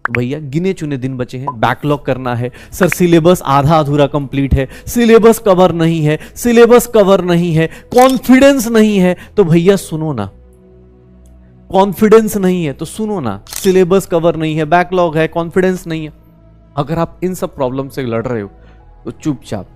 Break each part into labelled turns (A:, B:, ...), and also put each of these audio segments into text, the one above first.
A: भैया गिने चुने दिन बचे हैं, बैकलॉग करना है। सर सिलेबस आधा अधूरा कंप्लीट है, सिलेबस कवर नहीं है, सिलेबस कवर नहीं है, कॉन्फिडेंस नहीं है। तो भैया सुनो ना, कॉन्फिडेंस नहीं है तो सुनो ना, सिलेबस कवर नहीं है, बैकलॉग है, कॉन्फिडेंस नहीं है। अगर आप इन सब प्रॉब्लम से लड़ रहे हो तो चुपचाप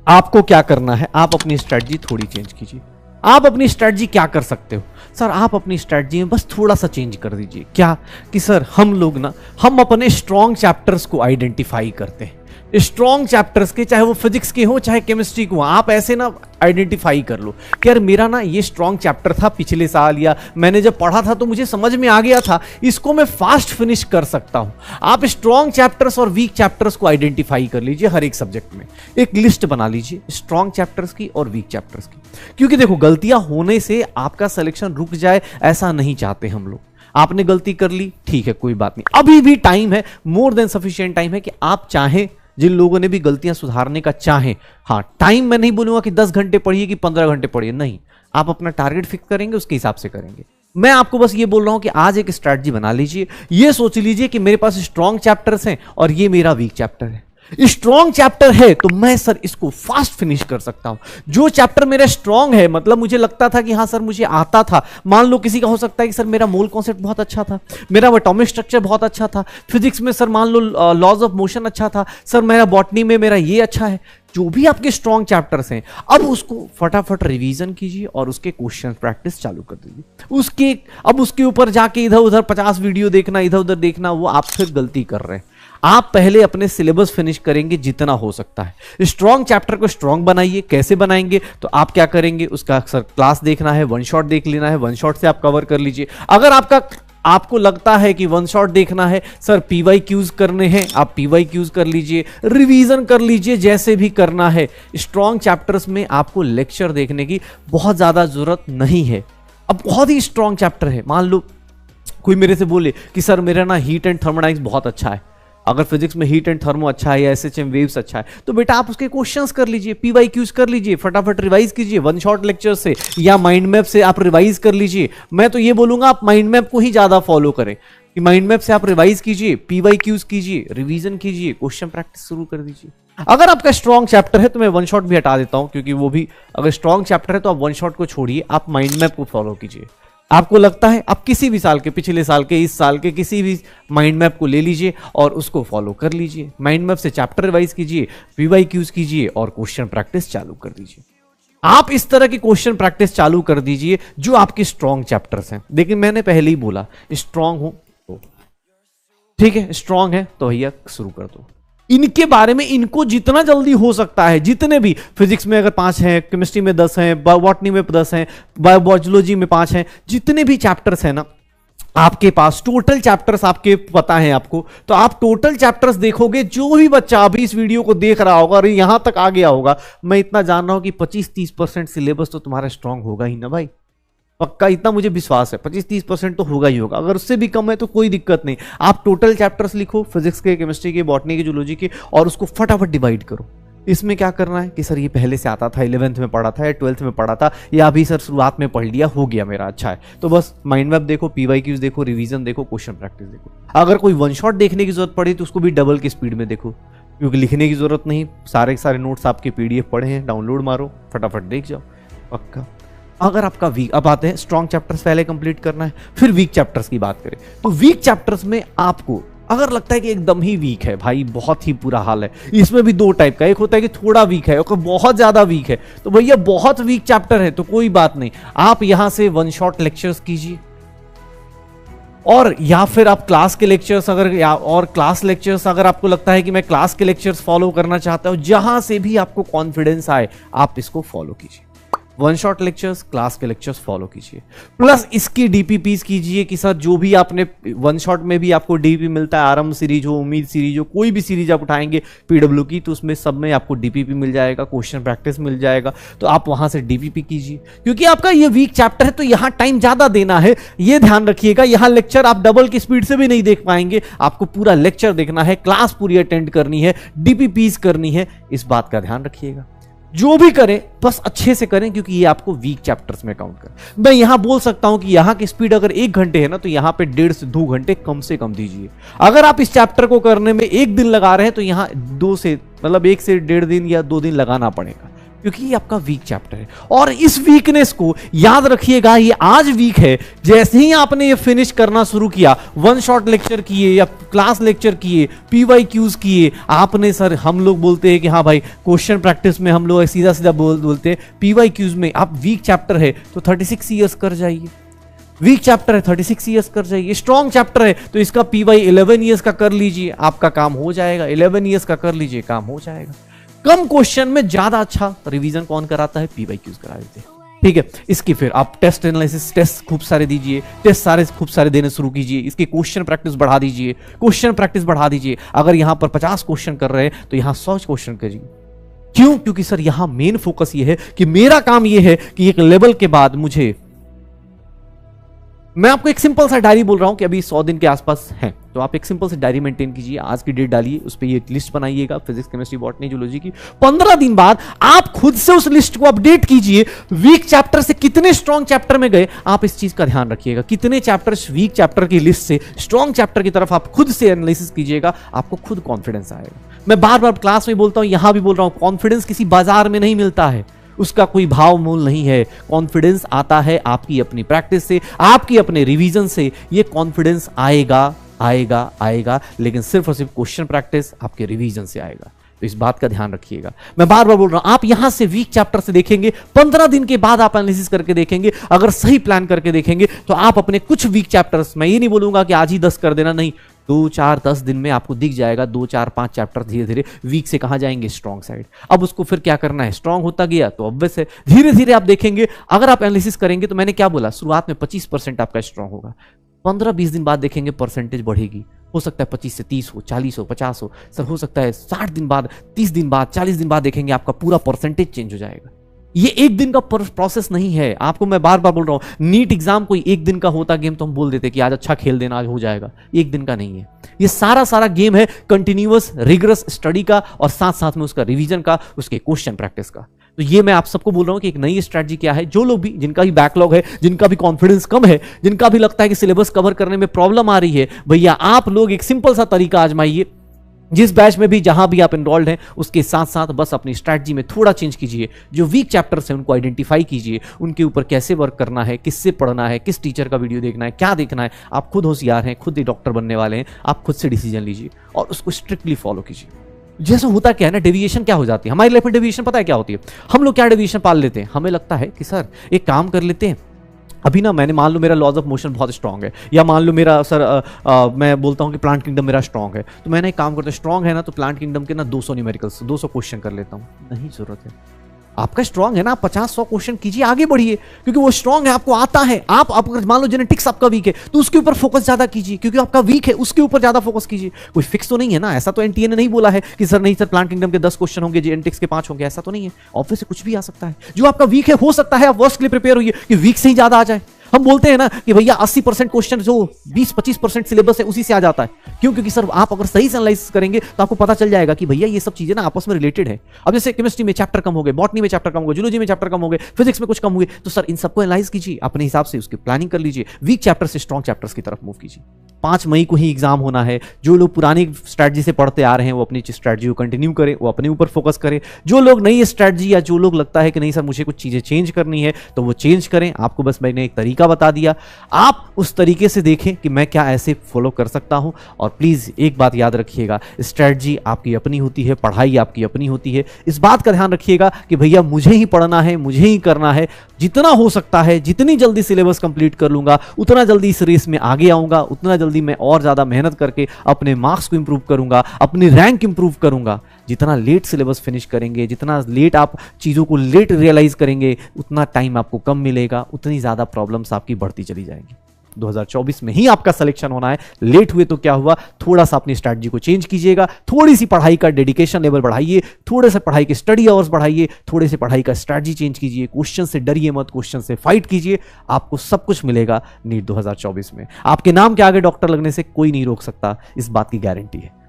A: आपको क्या करना है, आप अपनी स्ट्रेटजी थोड़ी चेंज कीजिए। आप अपनी स्ट्रेटजी क्या कर सकते हो सर, आप अपनी स्ट्रेटजी में बस थोड़ा सा चेंज कर दीजिए। क्या कि सर हम लोग ना, हम अपने स्ट्रॉन्ग चैप्टर्स को आइडेंटिफाई करते हैं। स्ट्रॉन्ग चैप्टर्स के, चाहे वो फिजिक्स के हो चाहे केमिस्ट्री के हो, आप ऐसे ना आइडेंटिफाई कर लो कि यार मेरा ना ये स्ट्रॉन्ग चैप्टर था पिछले साल, या मैंने जब पढ़ा था तो मुझे समझ में आ गया था, इसको मैं फास्ट फिनिश कर सकता हूं। आप स्ट्रॉन्ग चैप्टर्स और वीक चैप्टर्स को आइडेंटिफाई कर लीजिए। हर एक सब्जेक्ट में एक लिस्ट बना लीजिए स्ट्रॉन्ग चैप्टर्स की और वीक चैप्टर्स की, क्योंकि देखो गलतियां होने से आपका सिलेक्शन रुक जाए ऐसा नहीं चाहते हम लोग। आपने गलती कर ली, ठीक है, कोई बात नहीं, अभी भी टाइम है, मोर देन सफिशिएंट टाइम है कि आप चाहें, जिन लोगों ने भी गलतियां सुधारने का चाहें। हाँ, टाइम मैं नहीं बोलूंगा कि 10 घंटे पढ़िए कि 15 घंटे पढ़िए, नहीं, आप अपना टारगेट फिक्स करेंगे उसके हिसाब से करेंगे। मैं आपको बस ये बोल रहा हूं कि आज एक स्ट्रैटेजी बना लीजिए। ये सोच लीजिए कि मेरे पास स्ट्रॉन्ग चैप्टर्स हैं और ये मेरा वीक चैप्टर है। स्ट्रॉन्ग चैप्टर है तो मैं सर इसको फास्ट फिनिश कर सकता हूं। जो चैप्टर मेरा स्ट्रॉन्ग है, मतलब मुझे लगता था कि हाँ सर मुझे आता था, मान लो किसी का हो सकता है कि सर मेरा मोल कॉन्सेप्ट बहुत अच्छा था, मेरा एटॉमिक स्ट्रक्चर बहुत अच्छा था, फिजिक्स में सर मान लो लॉज ऑफ मोशन अच्छा था, सर मेरा बॉटनी में मेरा ये अच्छा है। जो भी आपके स्ट्रॉन्ग चैप्टर्स हैं, अब उसको फटाफट रिवीजन कीजिए और उसके क्वेश्चन प्रैक्टिस चालू कर दीजिए। अब उसके ऊपर जाके इधर उधर 50 वीडियो देखना, इधर उधर देखना, वो आप फिर गलती कर रहे हैं। आप पहले अपने सिलेबस फिनिश करेंगे जितना हो सकता है। स्ट्रॉन्ग चैप्टर को स्ट्रॉन्ग बनाइए। कैसे बनाएंगे, तो आप क्या करेंगे, उसका सर क्लास देखना है, वन शॉट देख लेना है, वन शॉट से आप कवर कर लीजिए। अगर आपको लगता है कि वन शॉट देखना है, सर PYQs करने हैं, आप PYQs कर लीजिए, रिवीजन कर लीजिए, जैसे भी करना है। स्ट्रॉन्ग चैप्टर्स में आपको लेक्चर देखने की बहुत ज्यादा जरूरत नहीं है। अब बहुत ही स्ट्रॉन्ग चैप्टर है, मान लो कोई मेरे से बोले कि सर मेरा ना हीट एंड थर्मोडायनेमिक्स बहुत अच्छा है, अगर फिजिक्स में हीट एंड थर्मो अच्छा है या SHM वेव्स अच्छा है, तो बेटा आप उसके क्वेश्चंस कर लीजिए, PYQs कर लीजिए, फटाफट रिवाइज कीजिए वन शॉट लेक्चर से या माइंड मैप से आप रिवाइज कर लीजिए। मैं तो ये बोलूंगा आप माइंड मैप को ही ज्यादा फॉलो करें कि माइंड मैप से आप रिवाइज कीजिए, PYQs कीजिए, रिवीजन कीजिए, क्वेश्चन प्रैक्टिस शुरू कर दीजिए। अगर आपका स्ट्रॉन्ग चैप्टर है तो मैं वन शॉट भी हटा देता हूं, क्योंकि वो भी अगर स्ट्रॉन्ग चैप्टर है तो आप वन शॉट को छोड़िए, आप माइंड मैप को फॉलो कीजिए। आपको लगता है आप किसी भी साल के, पिछले साल के, इस साल के किसी भी माइंड मैप को ले लीजिए और उसको फॉलो कर लीजिए। माइंड मैप से चैप्टर रिवाइज कीजिए, PYQs कीजिए और क्वेश्चन प्रैक्टिस चालू कर दीजिए। आप इस तरह की क्वेश्चन प्रैक्टिस चालू कर दीजिए जो आपके स्ट्रॉन्ग चैप्टर्स हैं। लेकिन मैंने पहले ही बोला स्ट्रॉन्ग हो तो ठीक है, स्ट्रॉन्ग है तो भैया शुरू कर दो। इनके बारे में इनको जितना जल्दी हो सकता है, जितने भी फिजिक्स में अगर 5 हैं, केमिस्ट्री में 10 हैं, बॉटनी में 10 हैं, बायोलॉजी में 5 हैं, जितने भी चैप्टर्स हैं ना आपके पास, टोटल चैप्टर्स आपके पता है आपको, तो आप टोटल चैप्टर्स देखोगे। जो भी बच्चा अभी इस वीडियो को देख रहा होगा और यहां तक आ गया होगा, मैं इतना जान रहा हूं कि 25-30% सिलेबस तो तुम्हारा स्ट्रांग होगा ही ना भाई, पक्का, इतना मुझे विश्वास है। 25-30% तो होगा ही होगा। अगर उससे भी कम है तो कोई दिक्कत नहीं, आप टोटल चैप्टर्स लिखो, फिजिक्स के, केमिस्ट्री के, बॉटनी के, जूलॉजी के, और उसको फटाफट डिवाइड करो। इसमें क्या करना है कि सर ये पहले से आता था, 11th में पढ़ा था या 12th में पढ़ा था, या अभी सर शुरुआत में पढ़ लिया, हो गया मेरा, अच्छा है। तो बस माइंड मैप देखो, PYQs देखो, रिवीजन देखो, क्वेश्चन प्रैक्टिस देखो। अगर कोई वन शॉट देखने की जरूरत पड़ी तो उसको भी डबल की स्पीड में देखो, क्योंकि लिखने की जरूरत नहीं, सारे नोट्स आपके PDF पढ़े हैं, डाउनलोड मारो, फटाफट देख जाओ, पक्का। अगर आपका वीक, अब आते हैं स्ट्रॉन्ग चैप्टर्स पहले कंप्लीट करना है, फिर वीक चैप्टर्स की बात करें तो वीक चैप्टर्स में आपको अगर लगता है कि एकदम ही वीक है भाई, बहुत ही बुरा हाल है, इसमें भी दो टाइप का, एक होता है कि थोड़ा वीक है और बहुत ज्यादा वीक है, तो भैया बहुत वीक चैप्टर है तो कोई बात नहीं, आप यहां से वन शॉट लेक्चर्स कीजिए, और या फिर आप क्लास के लेक्चर्स क्लास लेक्चर्स अगर आपको लगता है कि मैं क्लास के लेक्चर्स फॉलो करना चाहता हूं, जहां से भी आपको कॉन्फिडेंस आए आप इसको फॉलो कीजिए। वन शॉट लेक्चर्स, क्लास के लेक्चर्स फॉलो कीजिए, प्लस इसकी DPPs कीजिए कि सर जो भी आपने वन शॉट में भी आपको DPP मिलता है, आरंभ सीरीज हो, उम्मीद सीरीज हो, कोई भी सीरीज आप उठाएंगे PW की, तो उसमें सब में आपको DPP मिल जाएगा, क्वेश्चन प्रैक्टिस मिल जाएगा, तो आप वहां से DPP कीजिए। क्योंकि आपका ये वीक चैप्टर है तो यहां टाइम ज्यादा देना है, ये ध्यान रखिएगा। यहां लेक्चर आप डबल की स्पीड से भी नहीं देख पाएंगे, आपको पूरा लेक्चर देखना है, क्लास पूरी अटेंड करनी है, DPPs करनी है, इस बात का ध्यान रखिएगा। जो भी करें बस अच्छे से करें, क्योंकि ये आपको वीक चैप्टर्स में काउंट कर। मैं यहां बोल सकता हूं कि यहां की स्पीड अगर 1 घंटे है ना, तो यहां पे 1.5 से 2 घंटे कम से कम दीजिए। अगर आप इस चैप्टर को करने में 1 दिन लगा रहे हैं तो यहां 1 से 1.5 दिन या 2 दिन लगाना पड़ेगा, क्योंकि ये आपका वीक चैप्टर है। और इस वीकनेस को याद रखिएगा, ये आज वीक है, जैसे ही आपने ये फिनिश करना शुरू किया, वन शॉट लेक्चर किए या क्लास लेक्चर किए, PYQs किए, आपने सर हम लोग बोलते हैं कि हाँ भाई क्वेश्चन प्रैक्टिस में हम लोग सीधा सीधा बोलते हैं, PYQs में आप वीक चैप्टर है तो 36 ईयर्स कर जाइए। वीक चैप्टर है 36 ईयर्स कर जाइए। स्ट्रॉन्ग चैप्टर है तो इसका PY 11 ईयर्स का कर लीजिए, आपका काम हो जाएगा। 11 ईयर्स का कर लीजिए, काम हो जाएगा। कम क्वेश्चन में ज्यादा अच्छा रिवीजन कौन कराता है? PYQs करा देते हैं। ठीक है, इसकी फिर आप टेस्ट एनालिसिस टेस्ट खूब सारे दीजिए, टेस्ट खूब सारे देने शुरू कीजिए। इसकी क्वेश्चन प्रैक्टिस बढ़ा दीजिए, क्वेश्चन प्रैक्टिस बढ़ा दीजिए। अगर यहां पर 50 क्वेश्चन कर रहे हैं तो यहां 100 क्वेश्चन करिए। क्यों? क्योंकि सर यहां मेन फोकस ये है कि मेरा काम ये है कि एक लेवल के बाद मुझे, मैं आपको एक सिंपल सा डायरी बोल रहा हूं कि अभी 100 दिन के आसपास है, तो आप एक सिंपल सी डायरी मेंटेन कीजिए। आज की डेट डालिए, उस पर ये लिस्ट बनाइएगा फिजिक्स, केमिस्ट्री, बॉटनी, जूलॉजी की। 15 दिन बाद आप खुद से उस लिस्ट को अपडेट कीजिए। वीक चैप्टर से कितने स्ट्रॉन्ग चैप्टर में गए, आप इस चीज का ध्यान रखिएगा। कितने चैप्टर्स वीक चैप्टर की लिस्ट से स्ट्रॉन्ग चैप्टर की तरफ आप खुद से एनालिसिस कीजिएगा, आपको खुद कॉन्फिडेंस आएगा। मैं बार बार क्लास में बोलता हूं, यहां भी बोल रहा हूं, कॉन्फिडेंस किसी बाजार में नहीं मिलता है, उसका कोई भाव मूल नहीं है। कॉन्फिडेंस आता है आपकी अपनी प्रैक्टिस से, आपकी अपने रिवीजन से। ये कॉन्फिडेंस आएगा आएगा आएगा, लेकिन सिर्फ और सिर्फ क्वेश्चन प्रैक्टिस आपके रिवीजन से आएगा। तो इस बात का ध्यान रखिएगा। मैं बार बार बोल रहा हूं, आप यहां से वीक चैप्टर से देखेंगे, 15 दिन के बाद आप एनालिसिस करके देखेंगे। अगर सही प्लान करके देखेंगे तो आप अपने कुछ वीक चैप्टर्स, मैं ये नहीं बोलूंगा कि आज ही 10 कर देना, नहीं, 2, 4, 10 दिन में आपको दिख जाएगा 2, 4, 5 चैप्टर धीरे धीरे वीक से कहां जाएंगे, स्ट्रॉन्ग साइड। अब उसको फिर क्या करना है, स्ट्रॉन्ग होता गया तो ऑब्वियस है धीरे धीरे आप देखेंगे। अगर आप एनालिसिस करेंगे तो मैंने क्या बोला, शुरुआत में 25% आपका स्ट्रॉन्ग होगा, 15-20 दिन बाद देखेंगे परसेंटेज बढ़ेगी। हो सकता है 25 से 30 हो, 40 हो, 50 हो, सर हो सकता है 60 दिन बाद, 30 दिन बाद, 40 दिन बाद देखेंगे आपका पूरा परसेंटेज चेंज हो जाएगा। ये एक दिन का प्रोसेस नहीं है। आपको मैं बार बार बोल रहा हूं, नीट एग्जाम कोई एक दिन का होता गेम तो हम बोल देते कि आज अच्छा खेल देना, आज हो जाएगा। एक दिन का नहीं है, ये सारा गेम है कंटिन्यूअस रिगरस स्टडी का, और साथ साथ में उसका रिवीजन का, उसके क्वेश्चन प्रैक्टिस का। तो ये मैं आप सबको बोल रहा हूं कि एक नई स्ट्रैटेजी क्या है। जो लोग भी, जिनका भी बैकलॉग है, जिनका भी कॉन्फिडेंस कम है, जिनका भी लगता है कि सिलेबस कवर करने में प्रॉब्लम आ रही है, भैया आप लोग एक सिंपल सा तरीका आजमाइए। जिस बैच में भी, जहां भी आप एनरोल्ड हैं, उसके साथ साथ बस अपनी स्ट्रैटेजी में थोड़ा चेंज कीजिए। जो वीक चैप्टर्स हैं उनको आइडेंटिफाई कीजिए, उनके ऊपर कैसे वर्क करना है, किससे पढ़ना है, किस टीचर का वीडियो देखना है, क्या देखना है। आप खुद होशियार हैं, खुद ही डॉक्टर बनने वाले हैं, आप खुद से डिसीजन लीजिए और उसको स्ट्रिक्टली फॉलो कीजिए। जैसे होता क्या है ना, डेविएशन क्या हो जाती है हमारी लाइफ में, डेविएशन पता है क्या होती है? हम लोग क्या डेविएशन पाल लेते हैं, हमें लगता है कि सर एक काम कर लेते हैं, अभी ना मैंने, मान लो मेरा लॉज ऑफ मोशन बहुत स्ट्रांग है, या मान लो मेरा सर मैं बोलता हूँ कि प्लांट किंगडम मेरा स्ट्रांग है, तो मैंने एक काम करता हूँ, स्ट्रांग है ना तो प्लांट किंगडम के ना 200 न्यूमेरिकल्स, 200 क्वेश्चन कर लेता हूँ। नहीं जरूरत है, आपका स्ट्रांग है ना, 50-100 क्वेश्चन कीजिए, आगे बढ़िए, क्योंकि वो स्ट्रांग है, आपको आता है। आप अगर मान लो जेनेटिक्स आपका वीक है तो उसके ऊपर फोकस ज्यादा कीजिए, क्योंकि आपका वीक है उसके ऊपर ज्यादा फोकस कीजिए। कोई फिक्स तो नहीं है ना, ऐसा तो एनटीए ने नहीं बोला है कि सर नहीं सर प्लांट किंगडम के 10 क्वेश्चन होंगे, जेनेटिक्स के 5 होंगे, ऐसा तो नहीं है। ऑब्वियस से कुछ भी आ सकता है। जो आपका वीक है, हो सकता है आप वर्स्ट के लिए प्रिपेयर होइए कि वीक से ही ज्यादा आ जाए। हम बोलते हैं ना कि भैया 80% क्वेश्चन जो 20-25% सिलेबस है उसी से आ जाता है। क्यों? क्योंकि सर आप अगर सही से एनालाइसिस करेंगे तो आपको पता चल जाएगा कि भैया ये सब चीजें ना आपस में रिलेटेड है। अब जैसे केमिस्ट्री में चैप्टर कम हो गए, बॉटनी में चैप्टर कम हो गए, जूलॉजी में चैप्टर कम हो गए, फिजिक्स में कुछ कम हुए, तो सर इन सबको एनालाइज कीजिए, अपने हिसाब से उसकी प्लानिंग कर लीजिए, वीक चैप्टर से स्ट्रॉन्ग चैप्टर्स की तरफ मूव कीजिए। 5 मई को ही एग्जाम होना है। जो लोग पुरानी स्ट्रैटेजी से पढ़ते आ रहे हैं वो अपनी स्ट्रैटेजी को कंटिन्यू करें, वो अपने ऊपर फोकस करें। जो लोग नई स्ट्रैटेजी, या जो लोग लगता है कि नहीं सर मुझे कुछ चीजें चेंज करनी है, तो वो चेंज करें। आपको बस मैंने एक तरीका बता दिया, आप उस तरीके से देखें कि मैं क्या ऐसे फॉलो कर सकता हूं। और प्लीज एक बात याद रखिएगा, स्ट्रैटेजी आपकी अपनी होती है, पढ़ाई आपकी अपनी होती है। इस बात का ध्यान रखिएगा कि भैया मुझे ही पढ़ना है, मुझे ही करना है। जितना हो सकता है, जितनी जल्दी सिलेबस कंप्लीट कर लूंगा, उतना जल्दी इस रेस में आगे आऊंगा, उतना जल्दी मैं और ज्यादा मेहनत करके अपने मार्क्स को इंप्रूव करूंगा, अपनी रैंक इंप्रूव करूंगा। जितना लेट सिलेबस फिनिश करेंगे, जितना लेट आप चीजों को लेट रियलाइज करेंगे, उतना टाइम आपको कम मिलेगा, उतनी ज्यादा प्रॉब्लम्स आपकी बढ़ती चली जाएंगी। 2024 में ही आपका सिलेक्शन होना है। लेट हुए तो क्या हुआ, थोड़ा सा अपनी स्ट्रैटेजी को चेंज कीजिएगा, थोड़ी सी पढ़ाई का डेडिकेशन लेवल बढ़ाइए, थोड़े से पढ़ाई के स्टडी आवर्स बढ़ाइए, थोड़े से पढ़ाई का स्ट्रैटेजी चेंज कीजिए, क्वेश्चन से डरिए मत, क्वेश्चन से फाइट कीजिए। आपको सब कुछ मिलेगा नीट 2024 में। आपके नाम के आगे डॉक्टर लगने से कोई नहीं रोक सकता, इस बात की गारंटी है।